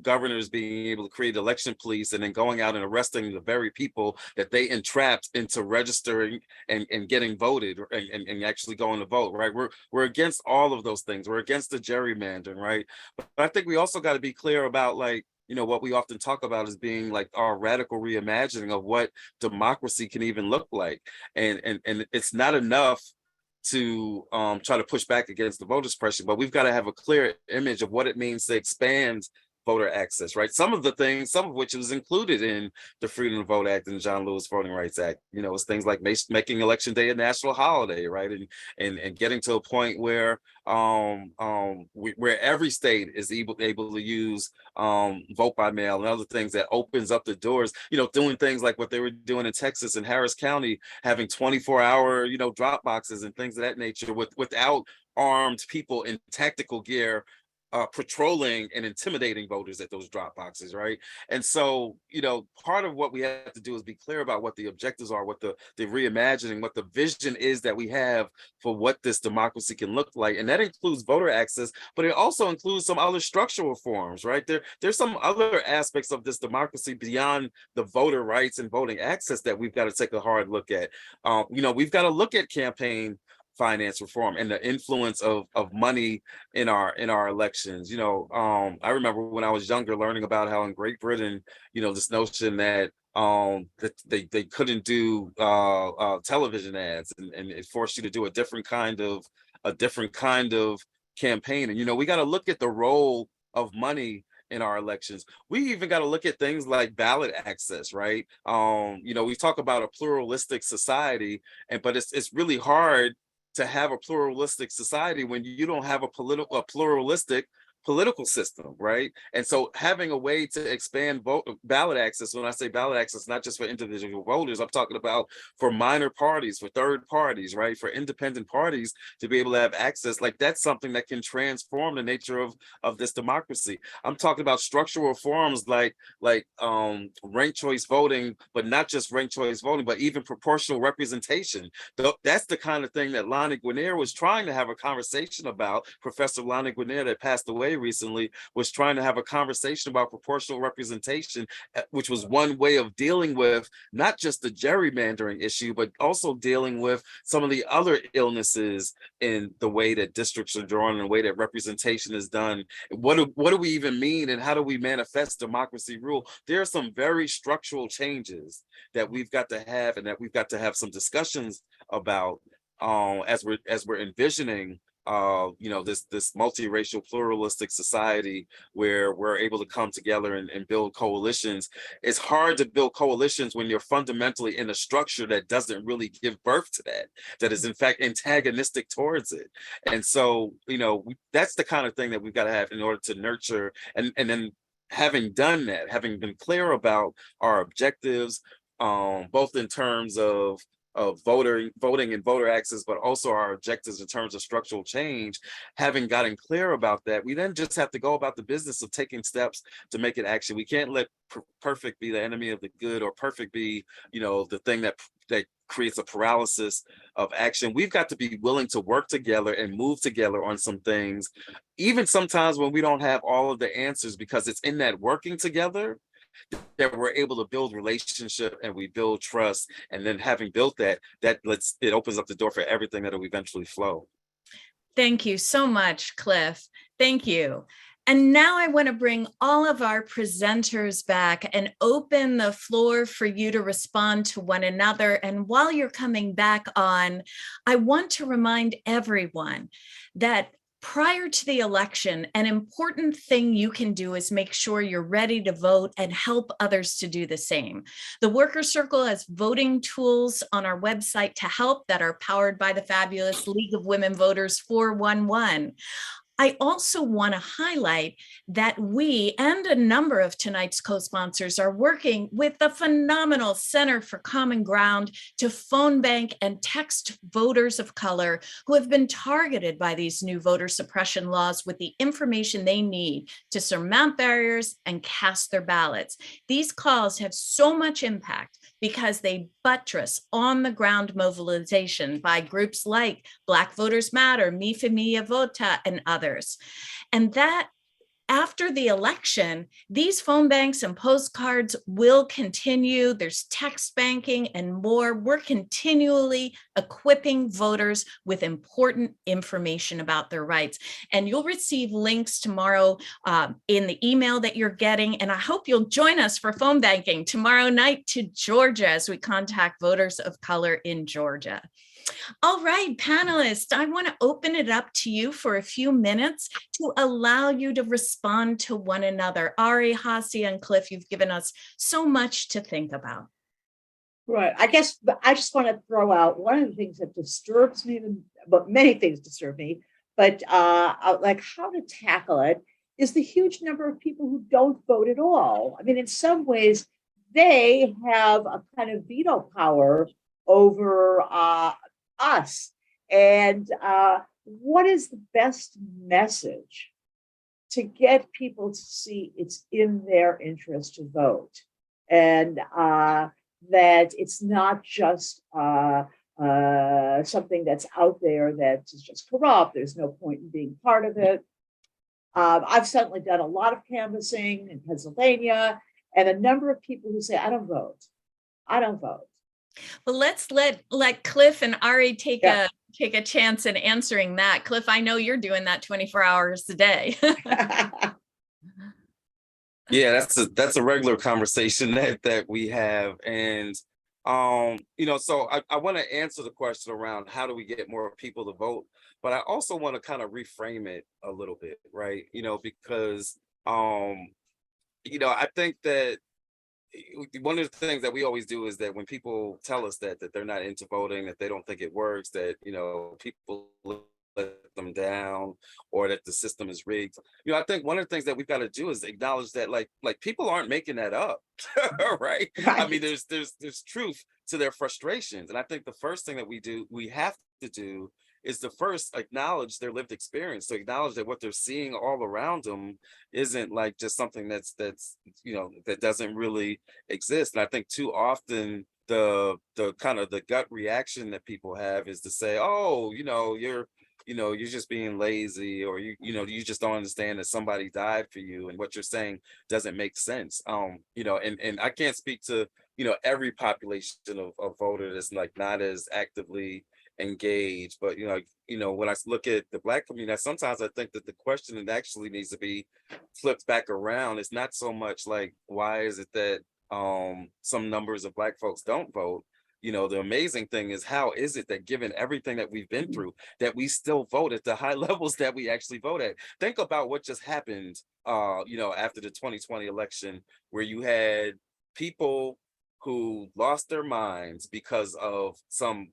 governors being able to create election police and then going out and arresting the very people that they entrapped into registering and getting voted and actually going to vote, right? We're against all of those things. We're against the gerrymandering, right? But I think we also got to be clear about, like, what we often talk about as being like our radical reimagining of what democracy can even look like. And it's not enough to try to push back against the voter suppression, but we've got to have a clear image of what it means to expand voter access, right? Some of which was included in the Freedom to Vote Act and John Lewis Voting Rights Act. It's things like making Election Day a national holiday, right? And getting to a point where where every state is able to use vote by mail and other things that opens up the doors, doing things like what they were doing in Texas and Harris County, having 24-hour, drop boxes and things of that nature without armed people in tactical gear patrolling and intimidating voters at those drop boxes, right? And so, part of what we have to do is be clear about what the objectives are, what the reimagining, what the vision is that we have for what this democracy can look like. And that includes voter access, but it also includes some other structural reforms, right? There's some other aspects of this democracy beyond the voter rights and voting access that we've got to take a hard look at. We've got to look at campaign finance reform and the influence of money in our elections. I remember when I was younger learning about how in Great Britain, this notion that that they couldn't do television ads, and it forced you to do a different kind of campaign. And we got to look at the role of money in our elections. We even got to look at things like ballot access, right? We talk about a pluralistic society, but it's really hard to have a pluralistic society when you don't have a pluralistic political system, right? And so having a way to expand ballot access, when I say ballot access, not just for individual voters, I'm talking about for minor parties, for third parties, right? For independent parties to be able to have access, like that's something that can transform the nature of this democracy. I'm talking about structural reforms like ranked choice voting, but not just ranked choice voting, but even proportional representation. That's the kind of thing that Lonnie Guinier was trying to have a conversation about. Professor Lonnie Guinier, that passed away recently, was trying to have a conversation about proportional representation, which was one way of dealing with not just the gerrymandering issue, but also dealing with some of the other illnesses in the way that districts are drawn and the way that representation is done. What do we even mean, and how do we manifest democracy rule? There are some very structural changes that we've got to have, and that we've got to have some discussions about as we're envisioning this multiracial pluralistic society where we're able to come together and build coalitions. It's hard to build coalitions when you're fundamentally in a structure that doesn't really give birth to that is in fact antagonistic towards it. And so, that's the kind of thing that we've got to have in order to nurture. And then having done that, having been clear about our objectives, both in terms of voting and voter access, but also our objectives in terms of structural change, having gotten clear about that, we then just have to go about the business of taking steps to make it action. We can't let perfect be the enemy of the good, or perfect be, the thing that creates a paralysis of action. We've got to be willing to work together and move together on some things, even sometimes when we don't have all of the answers, because it's in that working together that we're able to build relationship and we build trust. And then having built that it opens up the door for everything that will eventually flow. Thank you so much, Cliff. Thank you. And now I want to bring all of our presenters back and open the floor for you to respond to one another. And while you're coming back on, I want to remind everyone that prior to the election, an important thing you can do is make sure you're ready to vote and help others to do the same. The Worker Circle has voting tools on our website to help that are powered by the fabulous League of Women Voters 411. I also want to highlight that we and a number of tonight's co-sponsors are working with the phenomenal Center for Common Ground to phone bank and text voters of color who have been targeted by these new voter suppression laws with the information they need to surmount barriers and cast their ballots. These calls have so much impact because they buttress on-the-ground mobilization by groups like Black Voters Matter, Mi Familia Vota, and others. And that after the election, these phone banks and postcards will continue. There's text banking and more. We're continually equipping voters with important information about their rights. And you'll receive links tomorrow in the email that you're getting. And I hope you'll join us for phone banking tomorrow night to Georgia as we contact voters of color in Georgia. All right, panelists, I want to open it up to you for a few minutes to allow you to respond to one another. Ari, Hasia, and Cliff, you've given us so much to think about. Right. I guess I just want to throw out one of the things that disturbs me, but many things disturb me, but like how to tackle it is the huge number of people who don't vote at all. I mean, in some ways, they have a kind of veto power over us. And what is the best message to get people to see it's in their interest to vote, and that it's not just something that's out there that is just corrupt. There's no point in being part of it. I've certainly done a lot of canvassing in Pennsylvania, and a number of people who say, I don't vote. I don't vote. Well, let's let Cliff and Ari take a chance in answering that. Cliff, I know you're doing that 24 hours a day. Yeah, that's a regular conversation that we have. And so I want to answer the question around how do we get more people to vote, but I also want to kind of reframe it a little bit, right? Because I think that one of the things that we always do is that when people tell us that they're not into voting, that they don't think it works, that people let them down, or that the system is rigged. I think one of the things that we've got to do is acknowledge that like people aren't making that up, right? I mean, there's truth to their frustrations, and I think the first thing that we have to do is to first acknowledge their lived experience, to acknowledge that what they're seeing all around them isn't like just something that's that doesn't really exist. And I think too often the kind of the gut reaction that people have is to say, oh, you're just being lazy, or you just don't understand that somebody died for you, and what you're saying doesn't make sense. And I can't speak to every population of voter that's like not as actively engaged, but when I look at the Black community, sometimes I think that the question that actually needs to be flipped back around is not so much like why is it that some numbers of Black folks don't vote. The amazing thing is, how is it that given everything that we've been through, that we still vote at the high levels that we actually vote at? Think about what just happened after the 2020 election, where you had people who lost their minds because of some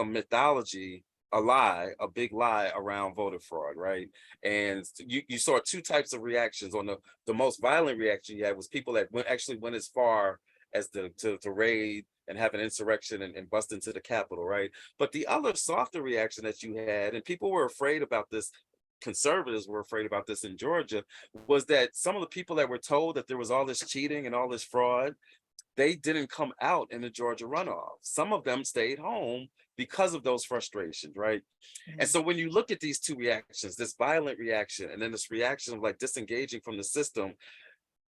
mythology, a big lie around voter fraud, right? And you saw two types of reactions. On the most violent reaction you had was people that went as far as to raid and have an insurrection and bust into the Capitol, right? But the other softer reaction that you had, and people were afraid about this, conservatives were afraid about this in Georgia, was that some of the people that were told that there was all this cheating and all this fraud, they didn't come out in the Georgia runoff. Some of them stayed home because of those frustrations, right? And so when you look at these two reactions, this violent reaction and then this reaction of like disengaging from the system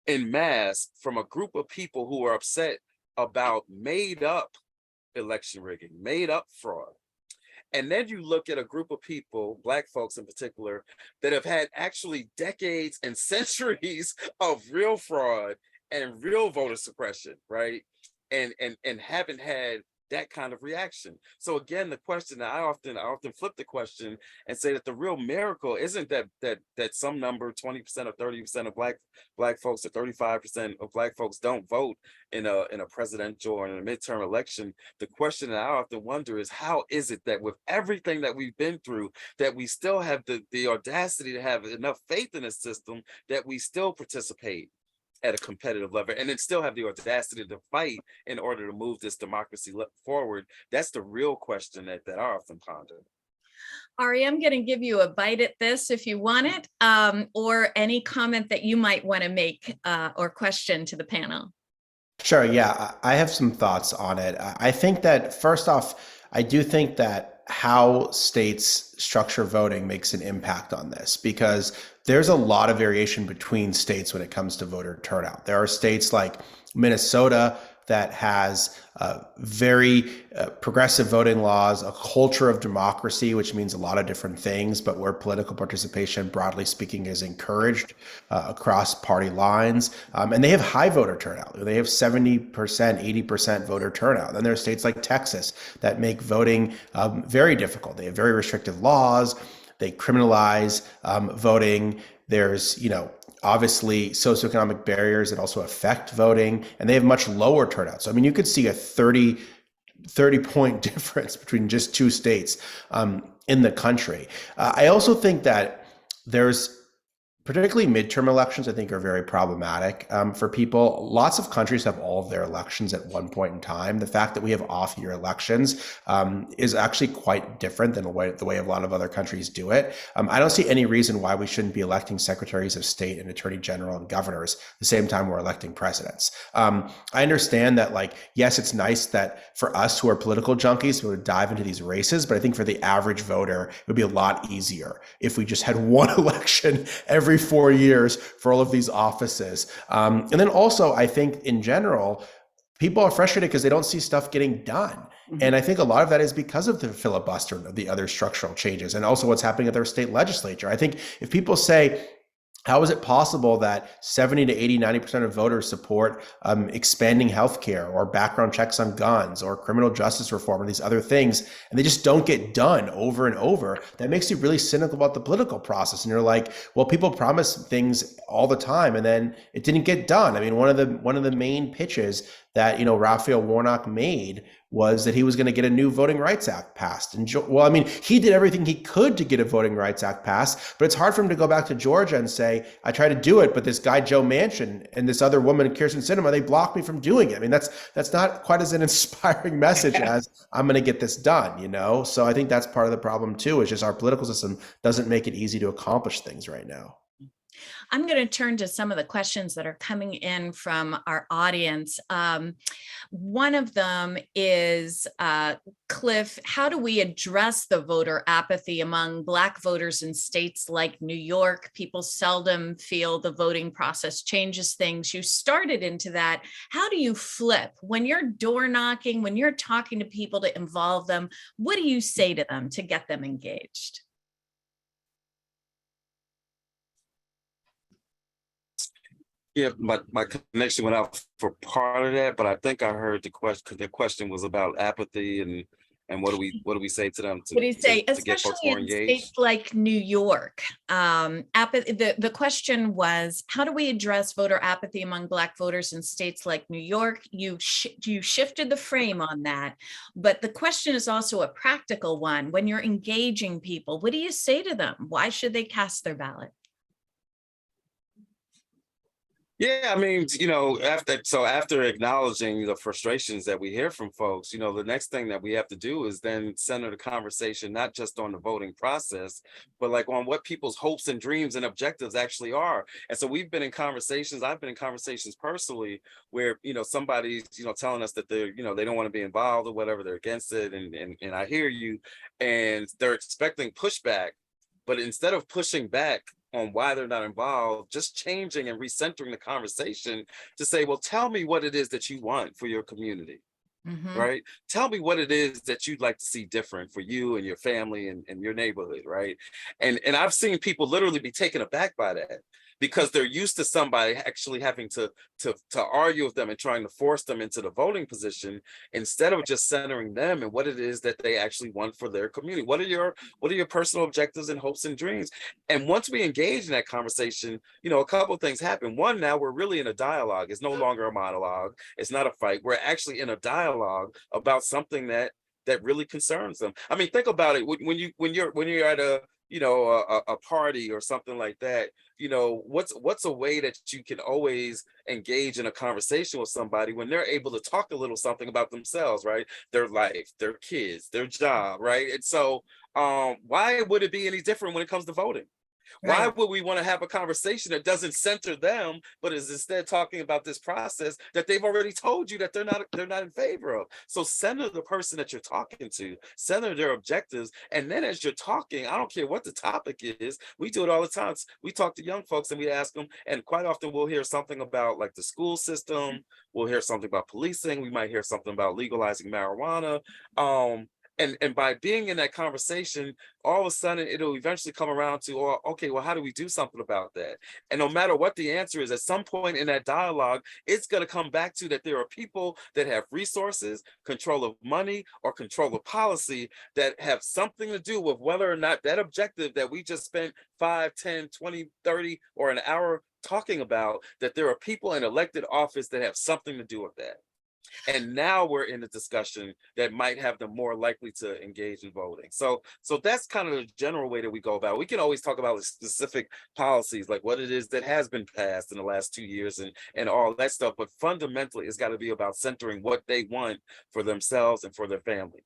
in mass from a group of people who are upset about made up election rigging, made up fraud. And then you look at a group of people, Black folks in particular, that have had actually decades and centuries of real fraud and real voter suppression, right? And haven't had that kind of reaction. So again, the question that I often flip the question and say that the real miracle isn't that some number, 20% or 30% of black folks or 35% of Black folks don't vote in a presidential or in a midterm election. The question that I often wonder is, how is it that with everything that we've been through, that we still have the audacity to have enough faith in the system that we still participate at a competitive level and then still have the audacity to fight in order to move this democracy forward? That's the real question that I often ponder. Ari, I'm going to give you a bite at this if you want it, or any comment that you might want to make or question to the panel. Sure. Yeah, I have some thoughts on it. I think that first off, I do think that how states structure voting makes an impact on this, because there's a lot of variation between states when it comes to voter turnout. There are states like Minnesota that has very progressive voting laws, a culture of democracy, which means a lot of different things, but where political participation, broadly speaking, is encouraged across party lines. And they have high voter turnout. They have 70%, 80% voter turnout. Then there are states like Texas that make voting very difficult. They have very restrictive laws. They criminalize voting. There's, obviously socioeconomic barriers that also affect voting, and they have much lower turnout. So, I mean, you could see a 30 point difference between just two states in the country. I also think that there's, particularly midterm elections, I think are very problematic for people. Lots of countries have all of their elections at one point in time. The fact that we have off-year elections is actually quite different than the way a lot of other countries do it. I don't see any reason why we shouldn't be electing secretaries of state and attorney general and governors the same time we're electing presidents. I understand that, yes, it's nice that for us who are political junkies, we would dive into these races, but I think for the average voter, it would be a lot easier if we just had one election every 4 years for all of these offices. And then also, I think in general, people are frustrated because they don't see stuff getting done. Mm-hmm. And I think a lot of that is because of the filibuster and the other structural changes, and also what's happening at their state legislature. I think if people say, how is it possible that 70 to 80, 90% of voters support expanding healthcare or background checks on guns or criminal justice reform or these other things, and they just don't get done over and over? That makes you really cynical about the political process. And you're like, well, people promise things all the time and then it didn't get done. I mean, one of the main pitches that Raphael Warnock made was that he was going to get a new Voting Rights Act passed. And he did everything he could to get a Voting Rights Act passed, but it's hard for him to go back to Georgia and say, I tried to do it, but this guy Joe Manchin and this other woman Kirsten Sinema, they blocked me from doing it. I mean, that's not quite as an inspiring message as I'm going to get this done, So I think that's part of the problem too, is just our political system doesn't make it easy to accomplish things right now. I'm going to turn to some of the questions that are coming in from our audience. One of them is, Cliff, how do we address the voter apathy among Black voters in states like New York? People seldom feel the voting process changes things. You started into that. How do you flip? When you're door knocking, when you're talking to people to involve them, what do you say to them to get them engaged? Yeah, my connection went out for part of that, but I think I heard the question, because the question was about apathy and what do we say to them What do you say, to get folks more especially in engaged? states like New York? The question was, how do we address voter apathy among Black voters in states like New York? You shifted the frame on that, but the question is also a practical one. When you're engaging people, what do you say to them? Why should they cast their ballot? Yeah, I mean, after acknowledging the frustrations that we hear from folks, the next thing that we have to do is then center the conversation not just on the voting process, but like on what people's hopes and dreams and objectives actually are. And so we've been in conversations, I've been in conversations personally where, somebody's, telling us that they're, they don't want to be involved or whatever, they're against it. And I hear you, and they're expecting pushback. But instead of pushing back on why they're not involved, just changing and recentering the conversation to say, well, tell me what it is that you want for your community, right? Tell me what it is that you'd like to see different for you and your family and your neighborhood, right? And I've seen people literally be taken aback by that because they're used to somebody actually having to argue with them and trying to force them into the voting position instead of just centering them and what it is that they actually want for their community. What are your personal objectives and hopes and dreams? And once we engage in that conversation, a couple of things happen. One, now we're really in a dialogue. It's no longer a monologue. It's not a fight. We're actually in a dialogue about something that really concerns them. I mean, think about it. When you're at a party or something like that, what's a way that you can always engage in a conversation with somebody when they're able to talk a little something about themselves, right? Their life, their kids, their job, right? And so why would it be any different when it comes to voting? Why would we want to have a conversation that doesn't center them, but is instead talking about this process that they've already told you that they're not in favor of? So center the person that you're talking to, center their objectives, and then as you're talking, I don't care what the topic is. We do it all the time. We talk to young folks and we ask them, and quite often we'll hear something about like the school system. We'll hear something about policing. We might hear something about legalizing marijuana. And by being in that conversation, all of a sudden it'll eventually come around to, oh, okay, well, how do we do something about that? And no matter what the answer is, at some point in that dialogue, it's going to come back to that there are people that have resources, control of money, or control of policy that have something to do with whether or not that objective that we just spent 5, 10, 20, 30, or an hour talking about, that there are people in elected office that have something to do with that. And now we're in a discussion that might have them more likely to engage in voting. So that's kind of the general way that we go about it. We can always talk about specific policies, like what it is that has been passed in the last 2 years and all that stuff. But fundamentally, it's got to be about centering what they want for themselves and for their families.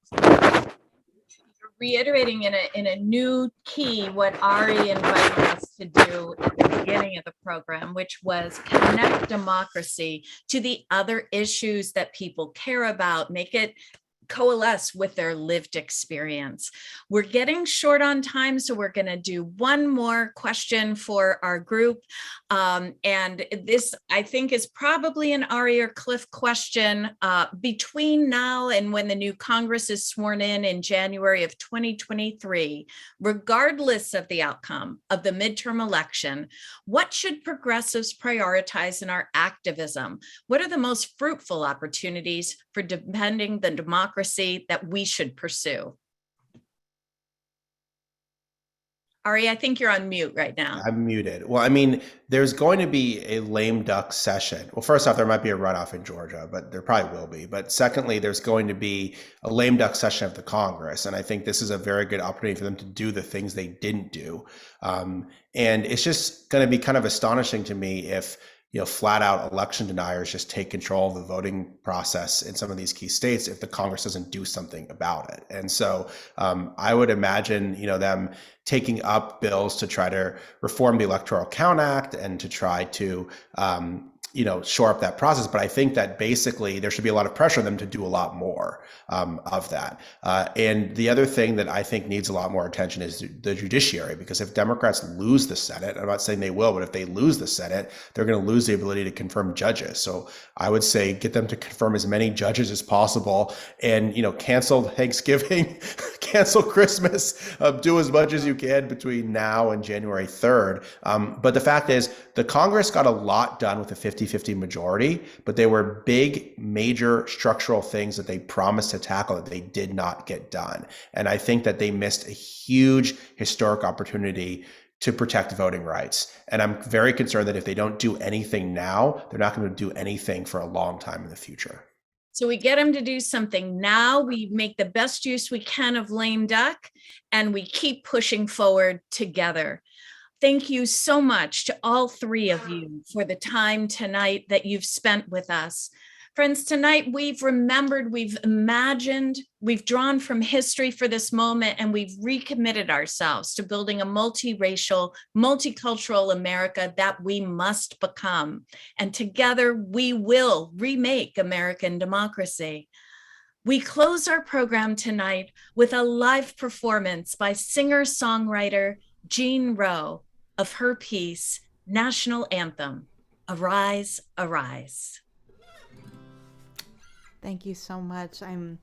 Reiterating in a new key what Ari invited us to do at the beginning of the program, which was connect democracy to the other issues that people care about, make it coalesce with their lived experience. We're getting short on time, so we're going to do one more question for our group. And this, I think, is probably an Ari or Cliff question. Between now and when the new Congress is sworn in January of 2023, regardless of the outcome of the midterm election, what should progressives prioritize in our activism? What are the most fruitful opportunities for defending the democracy that we should pursue? Ari, I think you're on mute right now. I'm muted. Well, I mean, there's going to be a lame duck session. Well, first off, there might be a runoff in Georgia, but there probably will be. But secondly, there's going to be a lame duck session of the Congress. And I think this is a very good opportunity for them to do the things they didn't do. And it's just going to be kind of astonishing to me if flat out election deniers just take control of the voting process in some of these key states if the Congress doesn't do something about it. And so I would imagine, them taking up bills to try to reform the Electoral Count Act and to try to, shore up that process. But I think that basically there should be a lot of pressure on them to do a lot more of that. And the other thing that I think needs a lot more attention is the judiciary, because if Democrats lose the Senate, I'm not saying they will, but if they lose the Senate, they're going to lose the ability to confirm judges. So I would say get them to confirm as many judges as possible and, cancel Thanksgiving, cancel Christmas, do as much as you can between now and January 3rd. But the fact is, the Congress got a lot done with a 50-50 majority, but they were big, major structural things that they promised to tackle that they did not get done. And I think that they missed a huge historic opportunity to protect voting rights. And I'm very concerned that if they don't do anything now, they're not going to do anything for a long time in the future. So we get them to do something now, we make the best use we can of lame duck, and we keep pushing forward together. Thank you so much to all three of you for the time tonight that you've spent with us. Friends, tonight we've remembered, we've imagined, we've drawn from history for this moment, and we've recommitted ourselves to building a multiracial, multicultural America that we must become. And together we will remake American democracy. We close our program tonight with a live performance by singer-songwriter Jean Rohe of her piece, National Anthem, Arise, Arise. Thank you so much. I'm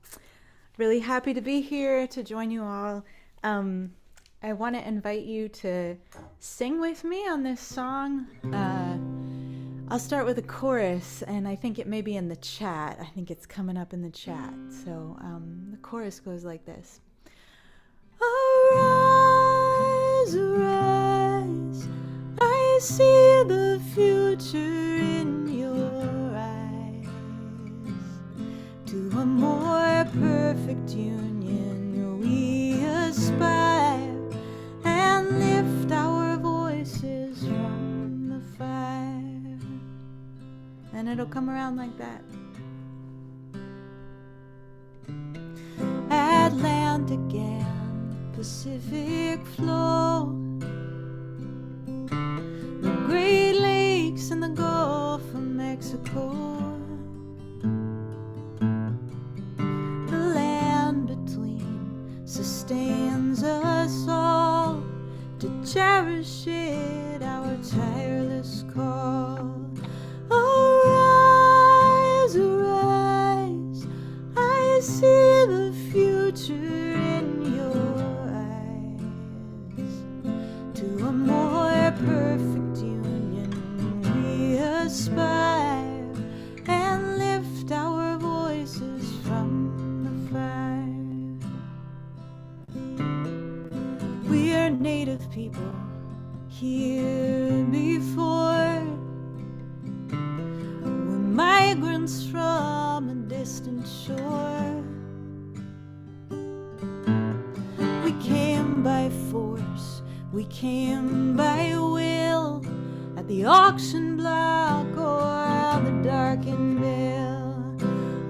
really happy to be here to join you all. I want to invite you to sing with me on this song. I'll start with a chorus, and I think it may be in the chat. I think it's coming up in the chat. So the chorus goes like this. Arise, arise, I see the future in your eyes. To a more perfect union we aspire, and lift our voices from the fire. And it'll come around like that. Atlantic and Pacific flow, the Great Lakes and the Gulf of Mexico, the land between sustains us all to cherish it, our tireless call. Arise, arise, I see the future in your eyes. To a more perfect union we aspire, and lift our voices from the fire. We are native people here before, we're migrants from a distant shore. We came by force, we came by will, at the auction block or on the darkened bill.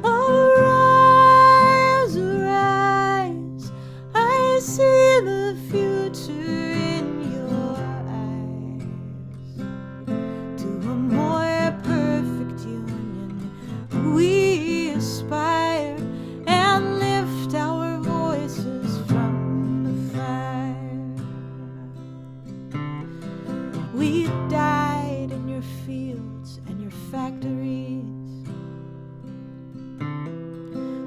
Arise, arise, I see the future in your eyes. To a more perfect union we aspire, and lift our voices from the fire. We died in your fields and your factories,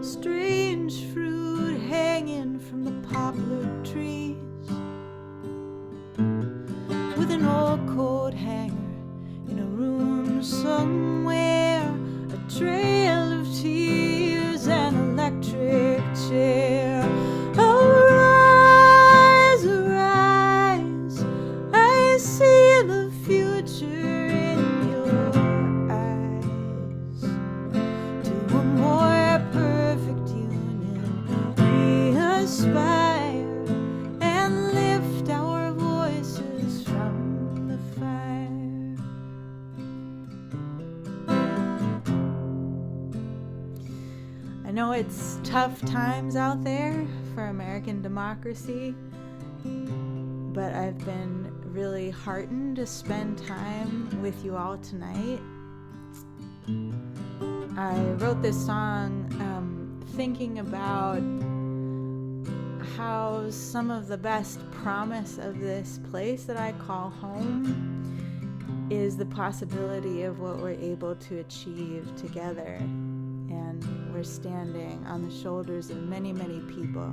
strange fruit hanging from the poplar trees, with an old coat hanger in a room somewhere, a trail of tears, an electric chair. Arise, arise, I see the future in your eyes. To a more perfect union we aspire, and lift our voices from the fire. I know it's tough times out there for American democracy, but I've been really heartened to spend time with you all tonight. I wrote this song thinking about how some of the best promise of this place that I call home is the possibility of what we're able to achieve together. And we're standing on the shoulders of many, many people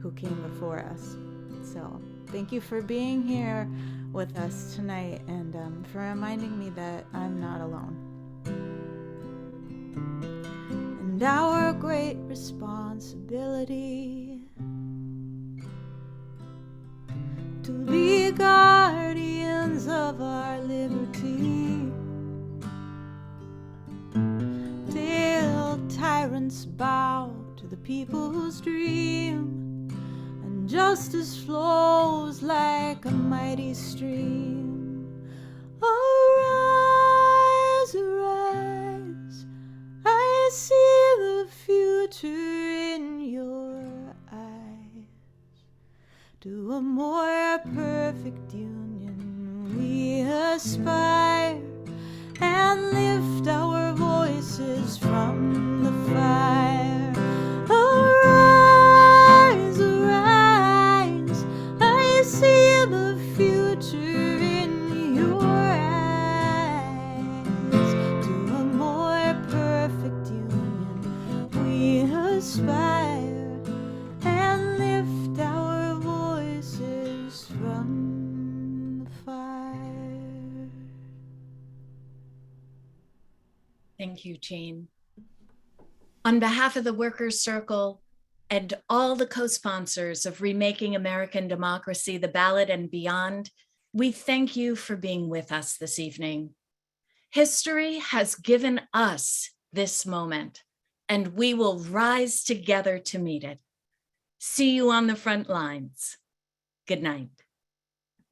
who came before us. So thank you for being here with us tonight, and for reminding me that I'm not alone. And our great responsibility to be guardians of our liberty, till tyrants bow to the people's dream, and justice flows like a mighty stream. Arise, arise, I see the future in your eyes. To a more perfect union we aspire, and lift our voices from the fire. Arise, arise, I see the future in your eyes. To a more perfect union we aspire, and lift our voices from the fire. Thank you, Jean. On behalf of the Workers' Circle and all the co-sponsors of Remaking American Democracy, the Ballot and Beyond, we thank you for being with us this evening. History has given us this moment, and we will rise together to meet it. See you on the front lines. Good night.